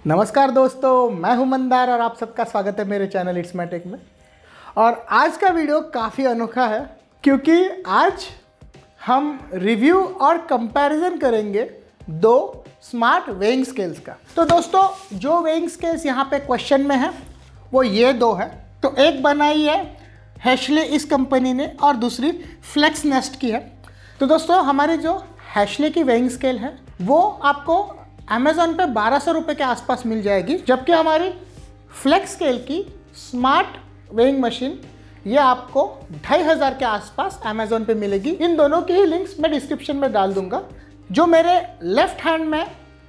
नमस्कार दोस्तों, मैं हूं मंदार और आप सबका स्वागत है मेरे चैनल इट्स माय टेक में। और आज का वीडियो काफ़ी अनोखा है क्योंकि आज हम रिव्यू और कंपैरिजन करेंगे दो स्मार्ट वेइंग स्केल्स का। तो दोस्तों, जो वेइंग स्केल्स यहाँ पे क्वेश्चन में है वो ये दो है। तो एक बनाई है हैशले इस कंपनी ने और दूसरी फ्लेक्सनेस्ट की है। तो दोस्तों, हमारी जो हैशले की वेइंग स्केल है वो आपको अमेज़ॉन पे 1200 रुपये के आसपास मिल जाएगी, जबकि हमारी फ्लेक्स स्केल की स्मार्ट वेइंग मशीन ये आपको 2500 के आसपास अमेज़ॉन पे मिलेगी। इन दोनों की ही लिंक्स मैं डिस्क्रिप्शन में डाल दूंगा। जो मेरे लेफ्ट हैंड में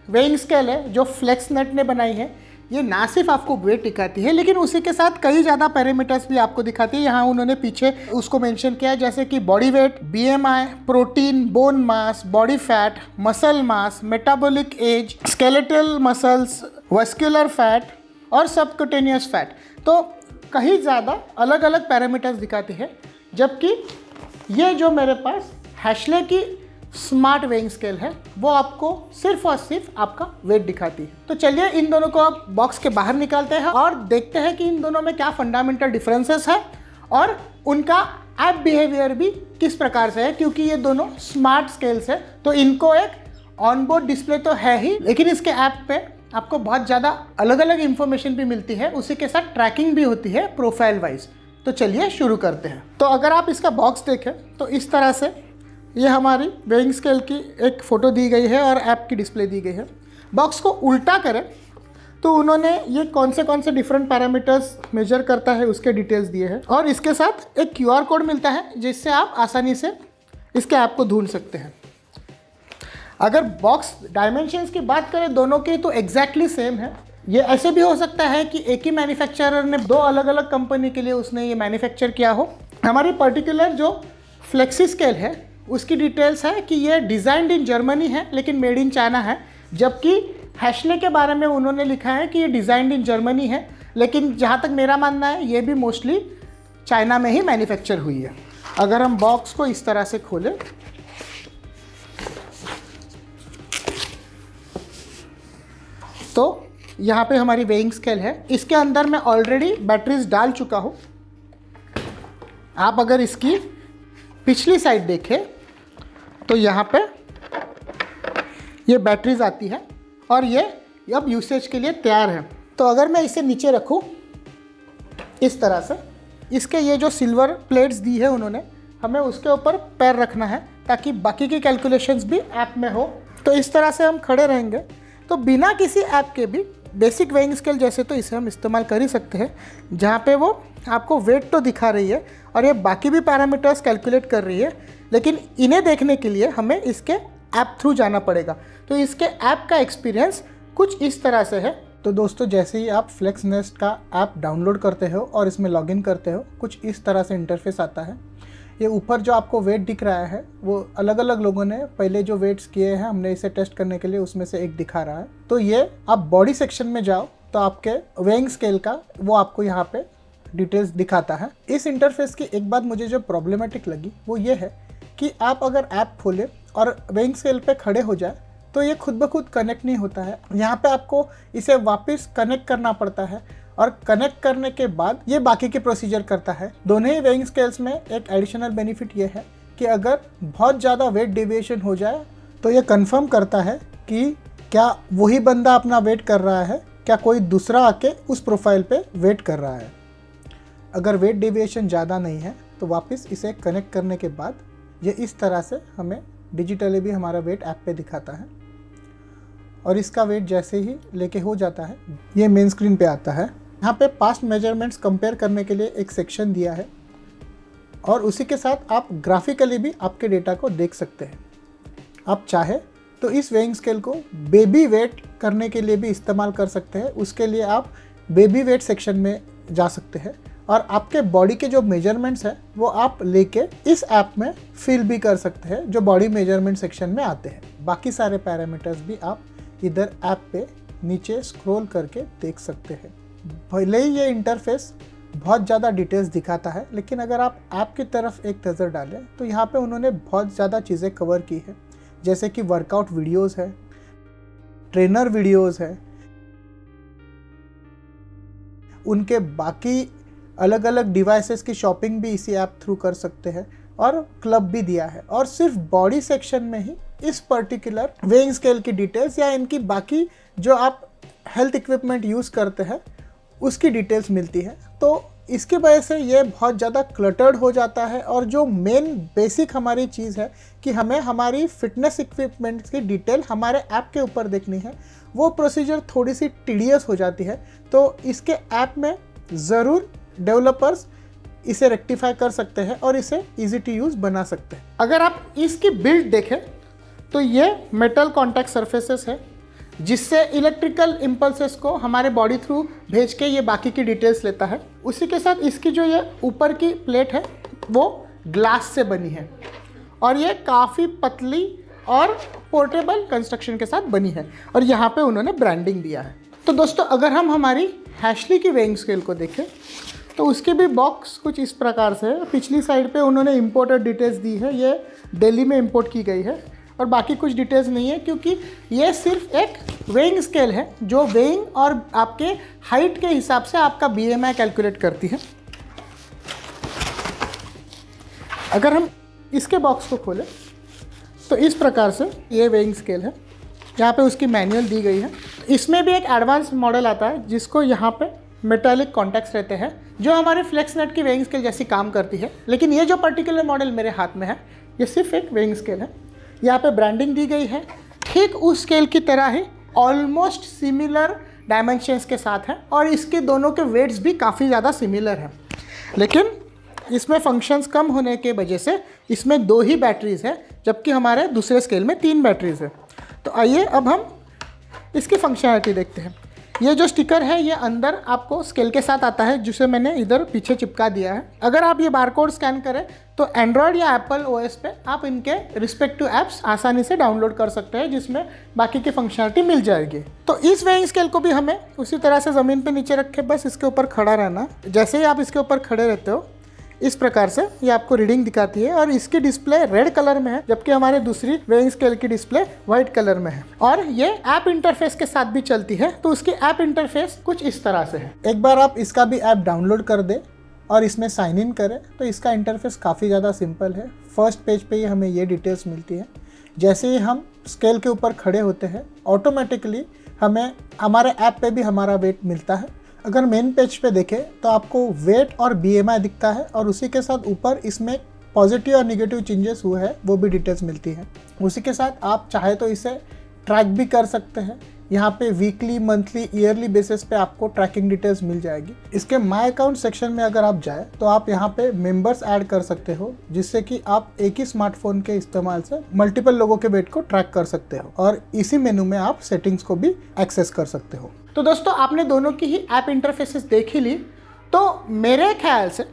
वेइंग स्केल है जो फ्लेक्सनेट ने बनाई है, ये ना सिर्फ आपको वेट दिखाती है लेकिन उसी के साथ कई ज़्यादा पैरामीटर्स भी आपको दिखाती है। यहाँ उन्होंने पीछे उसको मेंशन किया है, जैसे कि body weight, BMI, protein, bone mass, body fat, muscle mass, metabolic age, skeletal muscles, vascular fat और सबक्यूटेनियस फैट। तो कई ज़्यादा अलग अलग पैरामीटर्स दिखाती है, जबकि ये जो मेरे पास हैशले की स्मार्ट वेइंग स्केल है वो आपको सिर्फ और सिर्फ आपका वेट दिखाती है। तो चलिए इन दोनों को आप बॉक्स के बाहर निकालते हैं और देखते हैं कि इन दोनों में क्या फंडामेंटल डिफरेंसेस है और उनका ऐप बिहेवियर भी किस प्रकार से है, क्योंकि ये दोनों स्मार्ट स्केल्स है तो इनको एक ऑनबोर्ड डिस्प्ले तो है ही, लेकिन इसके ऐप पे आपको बहुत ज़्यादा अलग अलग इंफॉर्मेशन भी मिलती है, उसी के साथ ट्रैकिंग भी होती है प्रोफाइल वाइज। तो चलिए शुरू करते हैं। तो अगर आप इसका बॉक्स देखें तो इस तरह से ये हमारी वेइंग स्केल की एक फ़ोटो दी गई है और ऐप की डिस्प्ले दी गई है। बॉक्स को उल्टा करें तो उन्होंने ये कौन से डिफरेंट पैरामीटर्स मेजर करता है उसके डिटेल्स दिए हैं और इसके साथ एक QR कोड मिलता है जिससे आप आसानी से इसके ऐप को ढूंढ सकते हैं। अगर बॉक्स डायमेंशंस की बात करें दोनों की तो एग्जैक्टली सेम है। ये ऐसे भी हो सकता है कि एक ही मैन्युफैक्चरर ने दो अलग अलग कंपनी के लिए उसने ये मैन्युफैक्चर किया हो। हमारी पर्टिकुलर जो फ्लेक्सी स्केल है उसकी डिटेल्स है कि ये डिज़ाइंड इन जर्मनी है लेकिन मेड इन चाइना है, जबकि हैशले के बारे में उन्होंने लिखा है कि ये डिज़ाइंड इन जर्मनी है, लेकिन जहाँ तक मेरा मानना है ये भी मोस्टली चाइना में ही मैन्युफैक्चर हुई है। अगर हम बॉक्स को इस तरह से खोलें तो यहाँ पे हमारी वेइंग स्केल है। इसके अंदर मैं ऑलरेडी बैटरीज डाल चुका हूँ। आप अगर इसकी पिछली साइड देखें तो यहाँ पे ये बैटरीज आती है और ये अब यूसेज के लिए तैयार है। तो अगर मैं इसे नीचे रखूँ इस तरह से, इसके ये जो सिल्वर प्लेट्स दी है उन्होंने, हमें उसके ऊपर पैर रखना है ताकि बाकी की कैलकुलेशंस भी ऐप में हो। तो इस तरह से हम खड़े रहेंगे तो बिना किसी ऐप के भी बेसिक वेइंग स्केल जैसे तो इसे हम इस्तेमाल कर ही सकते हैं, जहाँ पे वो आपको वेट तो दिखा रही है और ये बाकी भी पैरामीटर्स कैलकुलेट कर रही है, लेकिन इन्हें देखने के लिए हमें इसके ऐप थ्रू जाना पड़ेगा। तो इसके ऐप का एक्सपीरियंस कुछ इस तरह से है। तो दोस्तों, जैसे ही आप फ्लेक्सनेस्ट का ऐप डाउनलोड करते हो और इसमें लॉगिन करते हो, कुछ इस तरह से इंटरफेस आता है। ये ऊपर जो आपको वेट दिख रहा है वो अलग अलग लोगों ने पहले जो वेट्स किए हैं हमने इसे टेस्ट करने के लिए उसमें से एक दिखा रहा है। तो ये आप बॉडी सेक्शन में जाओ तो आपके वेइंग स्केल का वो आपको यहाँ पे डिटेल्स दिखाता है। इस इंटरफेस की एक बात मुझे जो प्रॉब्लमेटिक लगी वो ये है कि आप अगर ऐप खोले और वेइंग स्केल पे खड़े हो जाए तो ये खुद ब खुद कनेक्ट नहीं होता है। यहाँ पे आपको इसे वापस कनेक्ट करना पड़ता है और कनेक्ट करने के बाद ये बाकी के प्रोसीजर करता है। दोनों ही वेइंग स्केल्स में एक एडिशनल बेनिफिट ये है कि अगर बहुत ज़्यादा वेट डेविएशन हो जाए तो ये कंफर्म करता है कि क्या वही बंदा अपना वेट कर रहा है, क्या कोई दूसरा आके उस प्रोफाइल पे वेट कर रहा है। अगर वेट डेविएशन ज़्यादा नहीं है तो वापस इसे कनेक्ट करने के बाद ये इस तरह से हमें डिजिटली भी हमारा वेट ऐप पे दिखाता है और इसका वेट जैसे ही लेके हो जाता है ये मेन स्क्रीन पे आता है। यहाँ पे पास्ट मेजरमेंट्स कंपेयर करने के लिए एक सेक्शन दिया है और उसी के साथ आप ग्राफिकली भी आपके डेटा को देख सकते हैं। आप चाहे तो इस वेइंग स्केल को बेबी वेट करने के लिए भी इस्तेमाल कर सकते हैं। उसके लिए आप बेबी वेट सेक्शन में जा सकते हैं और आपके बॉडी के जो मेजरमेंट्स हैं वो आप लेके इस ऐप में फिल भी कर सकते हैं जो बॉडी मेजरमेंट सेक्शन में आते हैं। बाकी सारे पैरामीटर्स भी आप इधर ऐप पे नीचे स्क्रॉल करके देख सकते हैं। भले ही ये इंटरफेस बहुत ज़्यादा डिटेल्स दिखाता है, लेकिन अगर आप ऐप की तरफ एक नज़र डालें तो यहाँ पे उन्होंने बहुत ज़्यादा चीज़ें कवर की है, जैसे कि वर्कआउट वीडियोस है, ट्रेनर वीडियोस है, उनके बाकी अलग अलग डिवाइसेस की शॉपिंग भी इसी ऐप थ्रू कर सकते हैं और क्लब भी दिया है। और सिर्फ बॉडी सेक्शन में ही इस पर्टिकुलर वेइंग स्केल की डिटेल्स या इनकी बाकी जो आप हेल्थ इक्विपमेंट यूज़ करते हैं उसकी डिटेल्स मिलती है। तो इसकी वजह से ये बहुत ज़्यादा क्लटर्ड हो जाता है और जो मेन बेसिक हमारी चीज़ है कि हमें हमारी फिटनेस इक्विपमेंट्स की डिटेल हमारे ऐप के ऊपर देखनी है, वो प्रोसीजर थोड़ी सी टीडियस हो जाती है। तो इसके ऐप में ज़रूर डेवलपर्स इसे रेक्टिफाई कर सकते हैं और इसे इजी टू यूज़ बना सकते हैं। अगर आप इसकी बिल्ड देखें तो ये मेटल कॉन्टैक्ट सरफेसेस है जिससे इलेक्ट्रिकल इम्पल्सेस को हमारे बॉडी थ्रू भेज के ये बाकी की डिटेल्स लेता है। उसी के साथ इसकी जो ये ऊपर की प्लेट है वो ग्लास से बनी है और ये काफ़ी पतली और पोर्टेबल कंस्ट्रक्शन के साथ बनी है और यहाँ पे उन्होंने ब्रांडिंग दिया है। तो दोस्तों अगर हम हमारी हैशली की वेइंग स्केल को देखें तो उसके भी बॉक्स कुछ इस प्रकार से है। पिछली साइड पे उन्होंने इम्पोर्टेड डिटेल्स दी है, ये दिल्ली में इंपोर्ट की गई है और बाकी कुछ डिटेल्स नहीं है क्योंकि ये सिर्फ एक वेइंग स्केल है जो वेइंग और आपके हाइट के हिसाब से आपका BMI कैलकुलेट करती है। अगर हम इसके बॉक्स को खोलें तो इस प्रकार से ये वेइंग स्केल है, यहाँ पे उसकी मैनुअल दी गई है। इसमें भी एक एडवांस मॉडल आता है जिसको यहाँ पे मेटालिक कॉन्टैक्ट्स रहते हैं जो हमारे फ्लेक्सनेट की वेइंग स्केल जैसी काम करती है। लेकिन ये जो पर्टिकुलर मॉडल मेरे हाथ में है ये सिर्फ एक वेइंग स्केल है। यहाँ पे ब्रांडिंग दी गई है, ठीक उस स्केल की तरह ही ऑलमोस्ट सिमिलर डायमेंशंस के साथ है और इसके दोनों के वेट्स भी काफ़ी ज़्यादा सिमिलर हैं। लेकिन इसमें फंक्शंस कम होने के वजह से इसमें 2 ही बैटरीज़ है जबकि हमारे दूसरे स्केल में 3 बैटरीज़ है। तो आइए अब हम इसकी फंक्शनैलिटी देखते हैं। ये जो स्टिकर है ये अंदर आपको स्केल के साथ आता है जिसे मैंने इधर पीछे चिपका दिया है। अगर आप ये बारकोड स्कैन करें तो एंड्रॉयड या एप्पल OS पे आप इनके रिस्पेक्टिव ऐप्स आसानी से डाउनलोड कर सकते हैं जिसमें बाकी की फंक्शनैलिटी मिल जाएगी। तो इस वेइंग स्केल को भी हमें उसी तरह से ज़मीन पे नीचे रखे बस इसके ऊपर खड़ा रहना। जैसे ही आप इसके ऊपर खड़े रहते हो इस प्रकार से ये आपको रीडिंग दिखाती है और इसकी डिस्प्ले रेड कलर में है जबकि हमारे दूसरी वेइंग स्केल की डिस्प्ले वाइट कलर में है और ये ऐप इंटरफेस के साथ भी चलती है। तो उसकी ऐप इंटरफेस कुछ इस तरह से है। एक बार आप इसका भी ऐप डाउनलोड कर दे और इसमें साइन इन करें तो इसका इंटरफेस काफ़ी ज़्यादा सिंपल है। फर्स्ट पेज पे ही हमें ये डिटेल्स मिलती है। जैसे ही हम स्केल के ऊपर खड़े होते हैं ऑटोमेटिकली हमें हमारे ऐप पे भी हमारा वेट मिलता है। अगर मेन पेज पे देखें तो आपको वेट और BMI दिखता है और उसी के साथ ऊपर इसमें पॉजिटिव और निगेटिव चेंजेस हुए हैं वो भी डिटेल्स मिलती है। उसी के साथ आप चाहे तो इसे ट्रैक भी कर सकते हैं। यहाँ पे वीकली, मंथली, ईयरली बेसिस पे आपको ट्रैकिंग डिटेल्स मिल जाएगी। इसके माय अकाउंट सेक्शन में अगर आप जाए तो आप यहाँ पे मेंबर्स ऐड कर सकते हो जिससे कि आप एक ही स्मार्टफोन के इस्तेमाल से मल्टीपल लोगों के वेट को ट्रैक कर सकते हो और इसी मेनू में आप सेटिंग्स को भी एक्सेस कर सकते हो। तो दोस्तों आपने दोनों की ही ऐप इंटरफेसेस देख ही ली। तो मेरे ख्याल से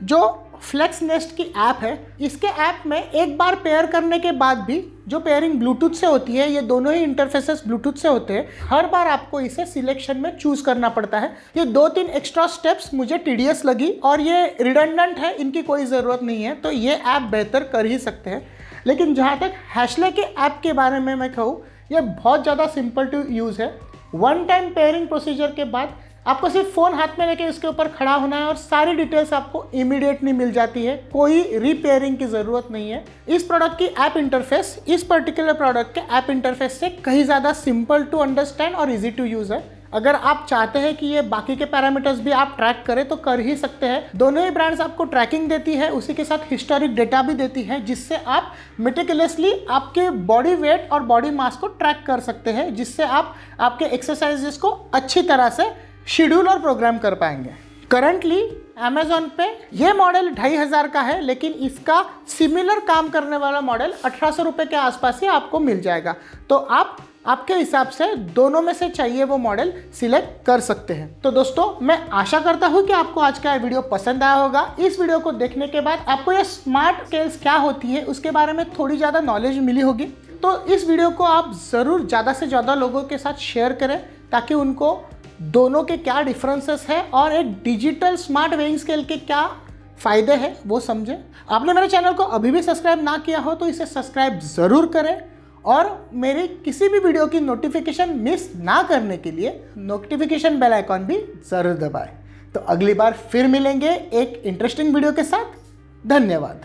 जो फ्लेक्सनेस्ट की ऐप है इसके ऐप में एक बार पेयर करने के बाद भी जो पेयरिंग ब्लूटूथ से होती है, ये दोनों ही इंटरफेसेस ब्लूटूथ से होते हैं, हर बार आपको इसे सिलेक्शन में चूज करना पड़ता है। ये 2-3 एक्स्ट्रा स्टेप्स मुझे टीडियस लगी और ये रिडंडेंट है, इनकी कोई ज़रूरत नहीं है। तो ये ऐप बेहतर कर ही सकते हैं। लेकिन जहाँ तक हैशले के ऐप के बारे में मैं कहूँ, ये बहुत ज़्यादा सिंपल टू यूज़ है। 1 टाइम पेयरिंग प्रोसीजर के बाद आपको सिर्फ फ़ोन हाथ में लेके उसके ऊपर खड़ा होना है और सारी डिटेल्स आपको इमीडिएटली मिल जाती है। कोई रिपेयरिंग की ज़रूरत नहीं है। इस प्रोडक्ट की ऐप इंटरफेस इस पर्टिकुलर प्रोडक्ट के ऐप इंटरफेस से कहीं ज़्यादा सिंपल टू अंडरस्टैंड और इजी टू यूज़ है। अगर आप चाहते हैं कि ये बाकी के पैरामीटर्स भी आप ट्रैक करें तो कर ही सकते हैं। दोनों ही ब्रांड्स आपको ट्रैकिंग देती है, उसी के साथ हिस्टोरिक डेटा भी देती है जिससे आप मेटिकुलसली आपके बॉडी वेट और बॉडी मास को ट्रैक कर सकते हैं, जिससे आप आपके एक्सरसाइजेस को अच्छी तरह से शेड्यूल और प्रोग्राम कर पाएंगे। करंटली अमेजोन पे ये मॉडल 2500 का है, लेकिन इसका सिमिलर काम करने वाला मॉडल 1800 रुपये के आसपास ही आपको मिल जाएगा। तो आप आपके हिसाब से दोनों में से चाहिए वो मॉडल सिलेक्ट कर सकते हैं। तो दोस्तों मैं आशा करता हूँ कि आपको आज का वीडियो पसंद आया होगा। इस वीडियो को देखने के बाद आपको ये स्मार्ट स्केल्स क्या होती है उसके बारे में थोड़ी ज़्यादा नॉलेज मिली होगी। तो इस वीडियो को आप ज़रूर ज़्यादा से ज़्यादा लोगों के साथ शेयर करें ताकि उनको दोनों के क्या डिफरेंसेस है और एक डिजिटल स्मार्ट वेइंग स्केल के क्या फ़ायदे हैं वो समझें। आपने मेरे चैनल को अभी भी सब्सक्राइब ना किया हो तो इसे सब्सक्राइब ज़रूर करें और मेरी किसी भी वीडियो की नोटिफिकेशन मिस ना करने के लिए नोटिफिकेशन बेल आइकॉन भी ज़रूर दबाएं। तो अगली बार फिर मिलेंगे एक इंटरेस्टिंग वीडियो के साथ। धन्यवाद।